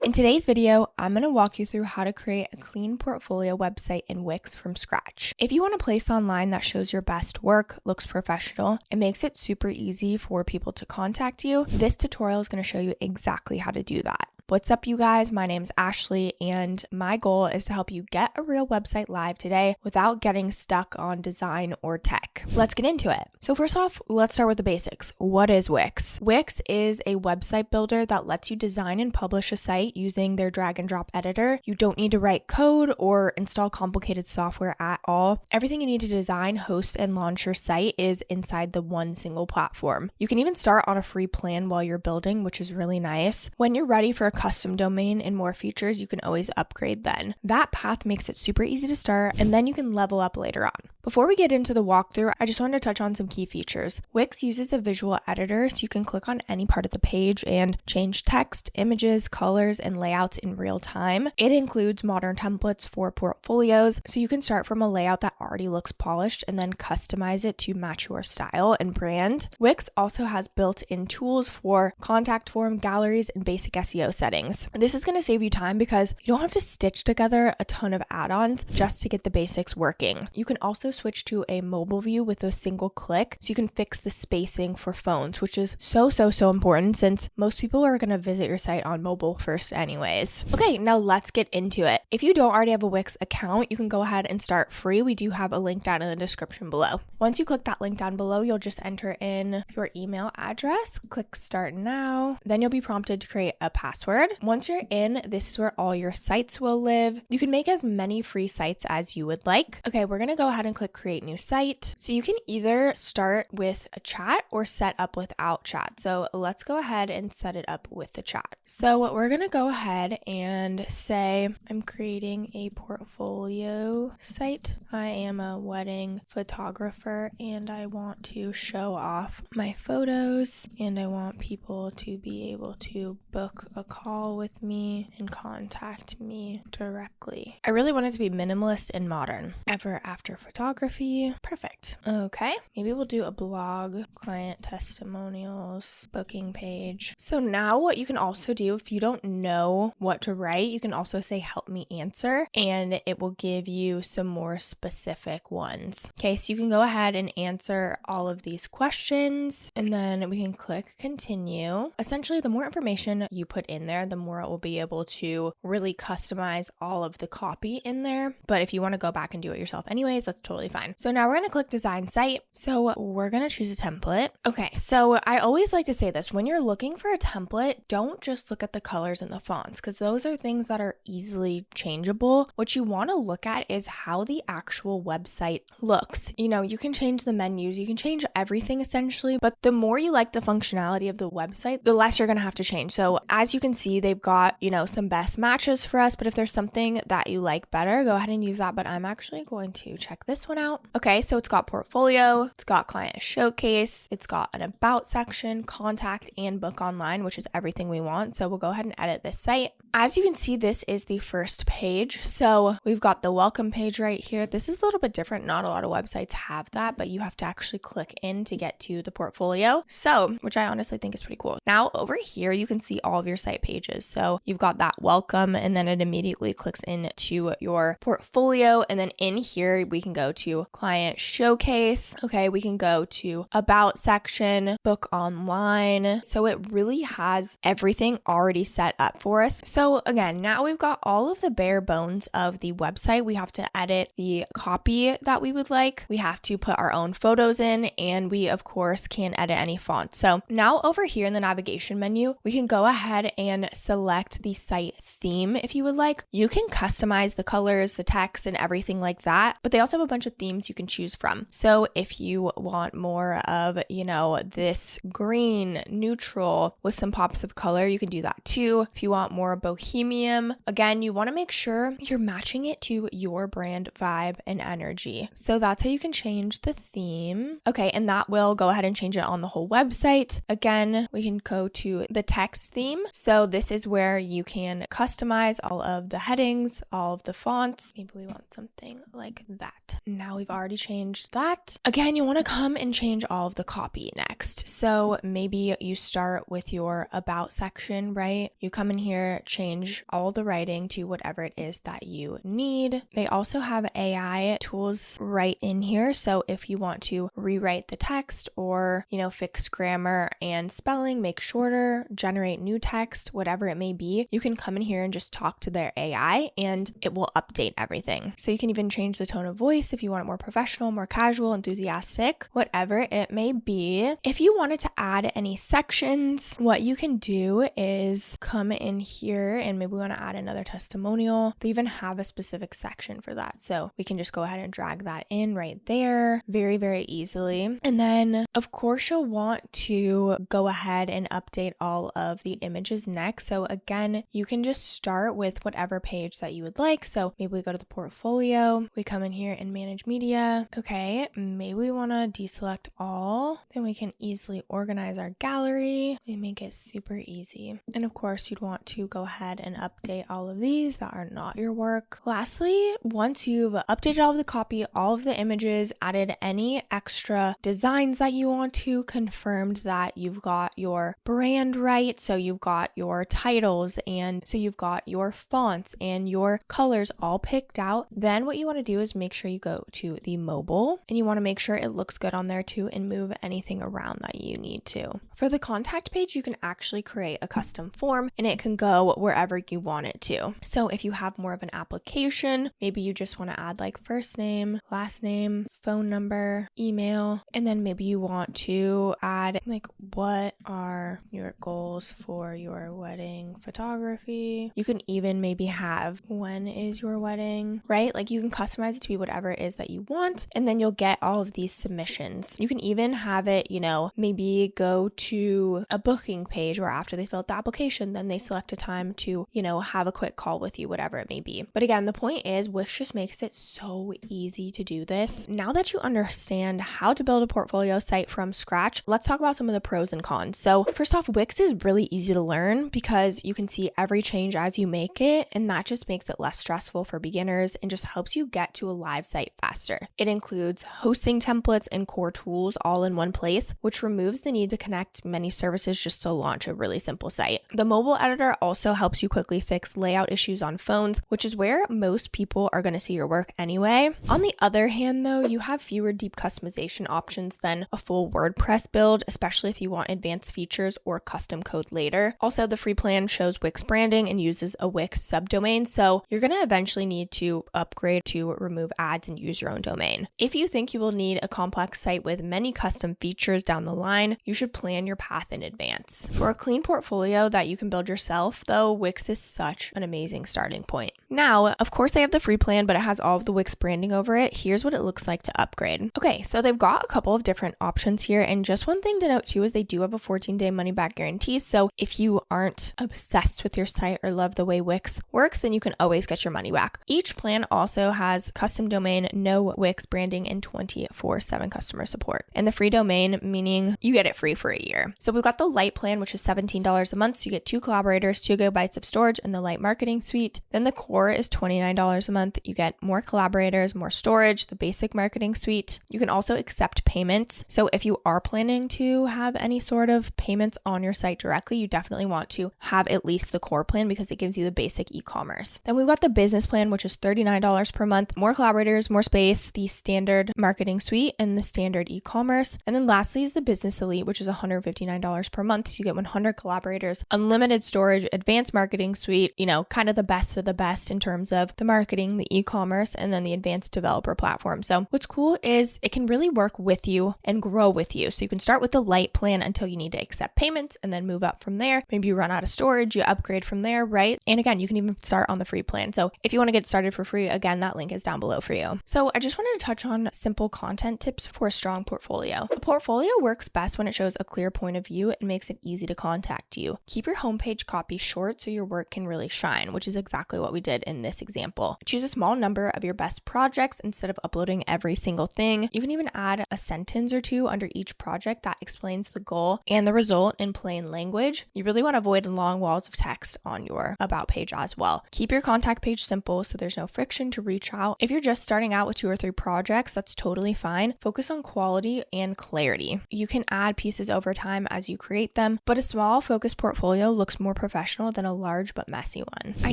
In today's video, I'm going to walk you through how to create a clean portfolio website in Wix from scratch. If you want a place online that shows your best work, looks professional, and makes it super easy for people to contact you, this tutorial is going to show you exactly how to do that. What's up, you guys? My name's Ashley, and my goal is to help you get a real website live today without getting stuck on design or tech. Let's get into it. So first off, let's start with the basics. What is Wix? Wix is a website builder that lets you design and publish a site using their drag and drop editor. You don't need to write code or install complicated software at all. Everything you need to design, host, and launch your site is inside the one single platform. You can even start on a free plan while you're building, which is really nice. When you're ready for a custom domain and more features, you can always upgrade then. That path makes it super easy to start, and then you can level up later on. Before we get into the walkthrough, I just wanted to touch on some key features. Wix uses a visual editor, so you can click on any part of the page and change text, images, colors, and layouts in real time. It includes modern templates for portfolios, so you can start from a layout that already looks polished and then customize it to match your style and brand. Wix also has built-in tools for contact form, galleries, and basic SEO settings. This is going to save you time because you don't have to stitch together a ton of add-ons just to get the basics working. You can also switch to a mobile view with a single click, so you can fix the spacing for phones, which is so important since most people are going to visit your site on mobile first anyways. Okay, now let's get into it. If you don't already have a Wix account, you can go ahead and start free. We do have a link down in the description below. Once you click that link down below, you'll just enter in your email address, click start now, then you'll be prompted to create a password. Once you're in, this is where all your sites will live. You can make as many free sites as you would like. Okay, we're going to go ahead and click create new site. So you can either start with a chat or set up without chat. So let's go ahead and set it up with the chat. So we're going to go ahead and say, I'm creating a portfolio site. I am a wedding photographer and I want to show off my photos and I want people to be able to book a call with me and contact me directly. I really want it to be minimalist and modern. Ever after photography. Perfect. Okay, maybe we'll do a blog, client testimonials, booking page. So now what you can also do, if you don't know what to write, you can also say help me answer and it will give you some more specific ones. Okay, so you can go ahead and answer all of these questions and then we can click continue. Essentially, the more information you put in there, the more it will be able to really customize all of the copy in there. But if you want to go back and do it yourself anyways, that's totally fine. So now we're going to click design site. So we're going to choose a template. Okay, so I always like to say this, when you're looking for a template, don't just look at the colors and the fonts because those are things that are easily changeable. What you want to look at is how the actual website looks. You know, you can change the menus, you can change everything essentially, but the more you like the functionality of the website, the less you're going to have to change. So as you can see, they've got, you know, some best matches for us, but if there's something that you like better, go ahead and use that. But I'm actually going to check this one out. Okay, so it's got portfolio, it's got client showcase, it's got an about section, contact, and book online, which is everything we want. So we'll go ahead and edit this site. As you can see, this is the first page. So we've got the welcome page right here. This is a little bit different. Not a lot of websites have that, but you have to actually click in to get to the portfolio. So, which I honestly think is pretty cool. Now over here, you can see all of your site pages. So you've got that welcome and then it immediately clicks into your portfolio. And then in here, we can go to client showcase. Okay, we can go to about section, book online. So it really has everything already set up for us. So again, now we've got all of the bare bones of the website. We have to edit the copy that we would like. We have to put our own photos in, and we of course can edit any font. So now over here in the navigation menu, we can go ahead and select the site theme if you would like. You can customize the colors, the text, and everything like that, but they also have a bunch of themes you can choose from. So if you want more of, you know, this green neutral with some pops of color, you can do that too. If you want more bohemian, again, you want to make sure you're matching it to your brand vibe and energy. So that's how you can change the theme. Okay, and that will go ahead and change it on the whole website. Again, we can go to the text theme. So this is where you can customize all of the headings, all of the fonts. Maybe we want something like that. Now we've already changed that. Again, you want to come and change all of the copy next. So maybe you start with your about section, right? You come in here, change all the writing to whatever it is that you need. They also have AI tools right in here. So if you want to rewrite the text or, fix grammar and spelling, make shorter, generate new text, whatever it may be, you can come in here and just talk to their AI and it will update everything. So you can even change the tone of voice if you want it more professional, more casual, enthusiastic, whatever it may be. If you wanted to add any sections, what you can do is come in here and maybe we want to add another testimonial. They even have a specific section for that. So we can just go ahead and drag that in right there very, very easily. And then of course you'll want to go ahead and update all of the images next. So again, you can just start with whatever page that you would like. So maybe we go to the portfolio, we come in here and manage media. Okay, maybe we want to deselect all. Then we can easily organize our gallery. We make it super easy. And of course you'd want to go ahead and update all of these that are not your work. Lastly, once you've updated all of the copy, all of the images, added any extra designs that you want to, confirmed that you've got your brand right, so you've got your titles and so you've got your fonts and your colors all picked out, then what you want to do is make sure you go to the mobile and you want to make sure it looks good on there too and move anything around that you need to. For the contact page, you can actually create a custom form and it can go wherever you want it to. So if you have more of an application, maybe you just want to add like first name, last name, phone number, email, and then maybe you want to add like what are your goals for your wedding photography. You can even maybe have when is your wedding, right? Like you can customize it to be whatever it is that you want, and then you'll get all of these submissions. You can even have it, maybe go to a booking page where after they fill out the application, then they select a time to, have a quick call with you, whatever it may be. But again, the point is Wix just makes it so easy to do this. Now that you understand how to build a portfolio site from scratch, let's talk about some of the pros and cons. So first off, Wix is really easy to learn because you can see every change as you make it, and that just makes it less stressful for beginners and just helps you get to a live site faster. It includes hosting templates and core tools all in one place, which removes the need to connect many services just to launch a really simple site. The mobile editor also helps you quickly fix layout issues on phones, which is where most people are going to see your work anyway. On the other hand, though, you have fewer deep customization options than a full WordPress build, especially if you want advanced features or custom code later. Also, the free plan shows Wix branding and uses a Wix subdomain, so you're going to eventually need to upgrade to remove ads and use your own domain. If you think you will need a complex site with many custom features down the line, you should plan your path in advance. For a clean portfolio that you can build yourself, though, Wix is such an amazing starting point. Now, of course, they have the free plan, but it has all of the Wix branding over it. Here's what it looks like to upgrade. Okay, so they've got a couple of different options here, and just one thing to note too is they do have a 14-day money-back guarantee, so if you aren't obsessed with your site or love the way Wix works, then you can always get your money back. Each plan also has custom domain, no Wix branding, and 24/7 customer support. And the free domain, meaning you get it free for a year. So we've got the light plan, which is $17 a month, so you get 2 collaborators, 2 gigabytes of storage, and the light marketing suite. Then the core is $29 a month. You get more collaborators, more storage, the basic marketing suite. You can also accept payments. So if you are planning to have any sort of payments on your site directly, you definitely want to have at least the core plan because it gives you the basic e-commerce. Then we've got the business plan, which is $39 per month, more collaborators, more space, the standard marketing suite, and the standard e-commerce. And then lastly is the business elite, which is $159 per month. So you get 100 collaborators, unlimited storage, advanced marketing suite, kind of the best of the best in terms of the marketing, the e-commerce, and then the advanced developer platform. So what's cool is it can really work with you and grow with you. So you can start with the light plan until you need to accept payments and then move up from there. Maybe you run out of storage, you upgrade from there, right? And again, you can even start on the free plan. So if you want to get started for free, again, that link is down below for you. So I just wanted to touch on simple content tips for a strong portfolio. A portfolio works best when it shows a clear point of view and makes it easy to contact you. Keep your homepage copy short so your work can really shine, which is exactly what we did in this example. Choose a small number of your best projects instead of uploading every single thing. You can even add a sentence or two under each project that explains the goal and the result in plain language. You really want to avoid long walls of text on your about page as well. Keep your contact page simple so there's no friction to reach out. If you're just starting out with 2 or 3 projects, that's totally fine. Focus on quality and clarity. You can add pieces over time as you create them, but a small focused portfolio looks more professional than a large but messy one. I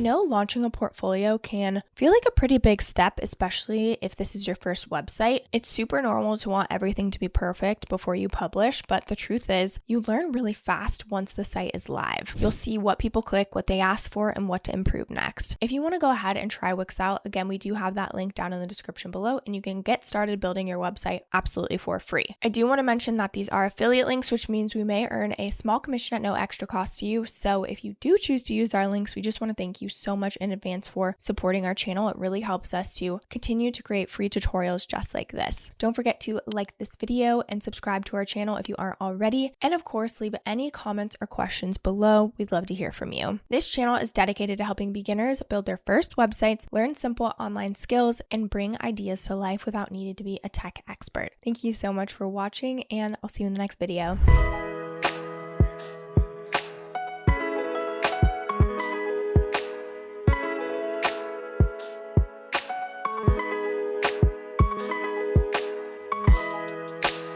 know launching a portfolio can feel like a pretty big step, especially if this is your first website. It's super normal to want everything to be perfect before you publish, but the truth is you learn really fast once the site is live. You'll see what people click, what they ask for, and what to improve next. If you want to go ahead and try Wix out, again, we do have that link down in the description below, and you can get started building your website absolutely for free. I do want to mention that these are affiliate links, which means we may earn a small commission at no extra cost to you. So if you do choose to use our links, we just want to thank you so much in advance for supporting our channel. It really helps us to continue to create free tutorials just like this. Don't forget to like this video and subscribe to our channel if you aren't already. And of course, leave any comments or questions below. We'd love to hear from you. This channel is dedicated to helping beginners build their first websites, learn simple online skills, and bring ideas to life without needing to be a tech expert. Thank you so much for watching, and I'll see you in the next video.